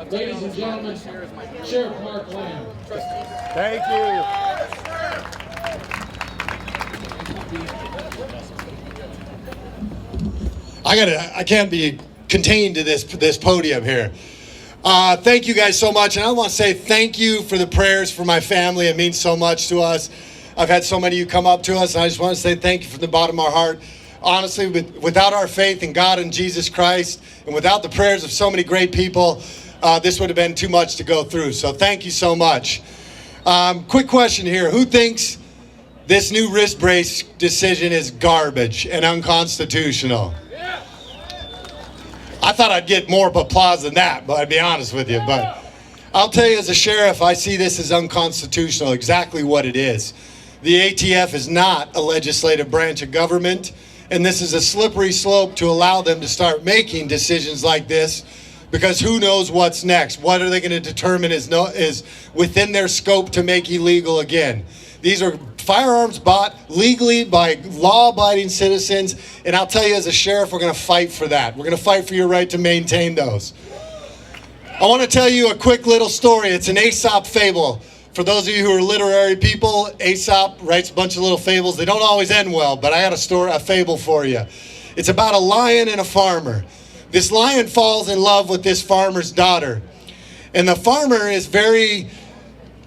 Ladies and gentlemen, Sheriff Mark Lamb. Thank you. I can't be contained to this podium here. Thank you guys so much, and I want to say thank you for the prayers for my family. It means so much to us. I've had so many of you come up to us, and I just want to say thank you from the bottom of our heart. Honestly, without our faith in God and Jesus Christ, and without the prayers of so many great people, this would have been too much to go through. So thank you so much. Quick question here. Who thinks this new wrist brace decision is garbage and unconstitutional? I thought I'd get more applause than that, but I'd be honest with you. But I'll tell you, as a sheriff, I see this as unconstitutional, exactly what it is. The ATF is not a legislative branch of government, and this is a slippery slope to allow them to start making decisions like this, because who knows what's next? What are they going to determine is within their scope to make illegal again? These are firearms bought legally by law-abiding citizens, and I'll tell you, as a sheriff, we're going to fight for that. We're going to fight for your right to maintain those. I want to tell you a quick little story. It's an Aesop fable. For those of you who are literary people, Aesop writes a bunch of little fables. They don't always end well, but I got a fable for you. It's about a lion and a farmer. This lion falls in love with this farmer's daughter, and the farmer is very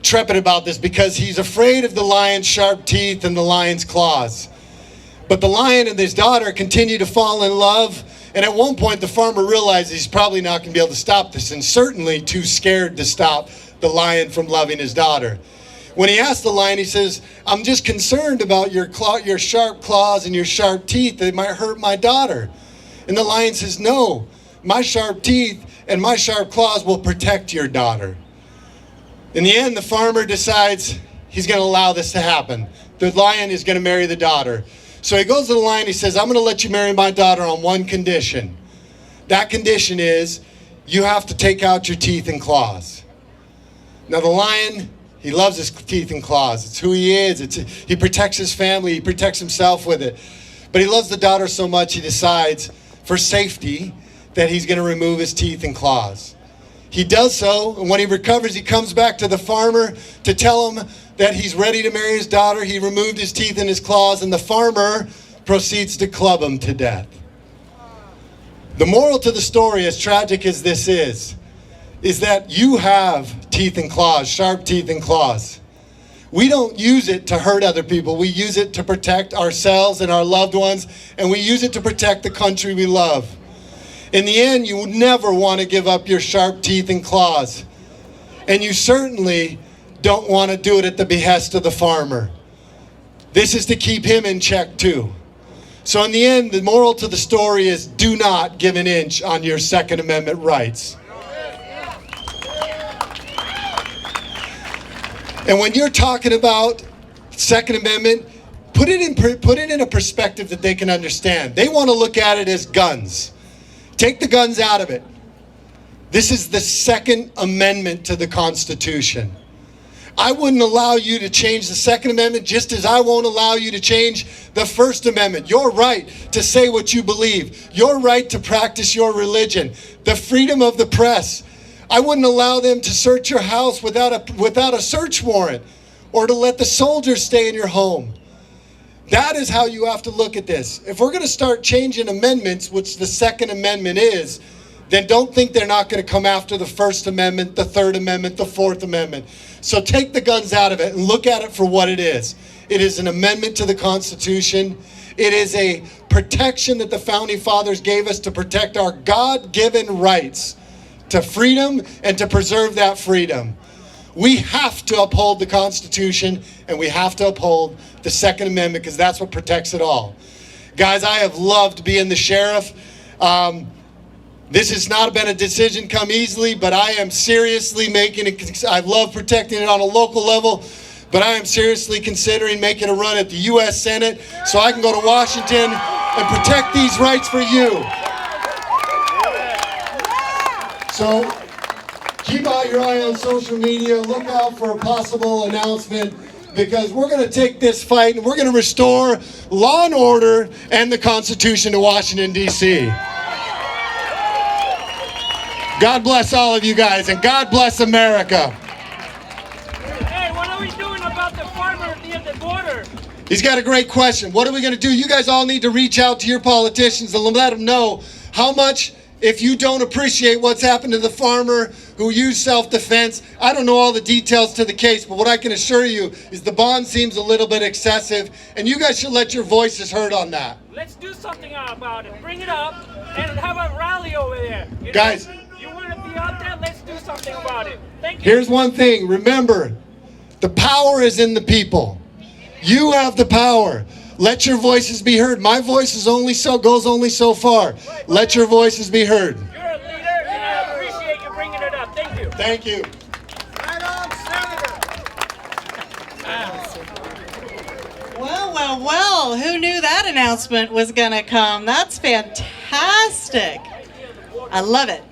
trepid about this because he's afraid of the lion's sharp teeth and the lion's claws. But the lion and his daughter continue to fall in love, and at one point the farmer realizes he's probably not going to be able to stop this, and certainly too scared to stop the lion from loving his daughter. When he asks the lion, he says, "I'm just concerned about your sharp claws and your sharp teeth. They might hurt my daughter." And the lion says, "No, my sharp teeth and my sharp claws will protect your daughter." In the end, the farmer decides he's going to allow this to happen. The lion is going to marry the daughter. So he goes to the lion, he says, "I'm going to let you marry my daughter on one condition. That condition is you have to take out your teeth and claws." Now the lion, he loves his teeth and claws. It's who he is. He protects his family. He protects himself with it. But he loves the daughter so much he decides, for safety, that he's going to remove his teeth and claws. He does so, and when he recovers, he comes back to the farmer to tell him that he's ready to marry his daughter. He removed his teeth and his claws, and the farmer proceeds to club him to death. The moral to the story, as tragic as this is that you have teeth and claws, sharp teeth and claws. We don't use it to hurt other people. We use it to protect ourselves and our loved ones, and we use it to protect the country we love. In the end, you never want to give up your sharp teeth and claws. And you certainly don't want to do it at the behest of the farmer. This is to keep him in check too. So in the end, the moral to the story is do not give an inch on your Second Amendment rights. And when you're talking about Second Amendment, put it in a perspective that they can understand. They want to look at it as guns. Take the guns out of it. This is the Second Amendment to the Constitution. I wouldn't allow you to change the Second Amendment, just as I won't allow you to change the First Amendment. Your right to say what you believe. Your right to practice your religion. The freedom of the press. I wouldn't allow them to search your house without a search warrant, or to let the soldiers stay in your home. That is how you have to look at this. If we're going to start changing amendments, which the Second Amendment is, then don't think they're not going to come after the First Amendment, the Third Amendment, the Fourth Amendment. So take the guns out of it and look at it for what it is. It is an amendment to the Constitution. It is a protection that the Founding Fathers gave us to protect our God-given rights to freedom and to preserve that freedom. We have to uphold the Constitution, and we have to uphold the Second Amendment, because that's what protects it all. Guys, I have loved being the sheriff. This has not been a decision come easily, but I am seriously making it. I love protecting it on a local level, but I am seriously considering making a run at the U.S. Senate so I can go to Washington and protect these rights for you. So keep out your eye on social media. Look out for a possible announcement, because we're going to take this fight and we're going to restore law and order and the Constitution to Washington, D.C. God bless all of you guys, and God bless America. Hey, what are we doing about the farmer near the border? He's got a great question. What are we going to do? You guys all need to reach out to your politicians and let them know how much, if you don't appreciate what's happened to the farmer who used self-defense. I don't know all the details to the case, but what I can assure you is the bond seems a little bit excessive, and you guys should let your voices heard on that. Let's do something about it. Bring it up and have a rally over there. You know, Guys. You want to be out there? Let's do something about it. Thank you. Here's one thing. Remember, the power is in the people. You have the power. Let your voices be heard. My voice is goes only so far. Let your voices be heard. You're a leader, and I appreciate you bringing it up. Thank you. Thank you. Right on, Senator. Well, who knew that announcement was going to come? That's fantastic. I love it.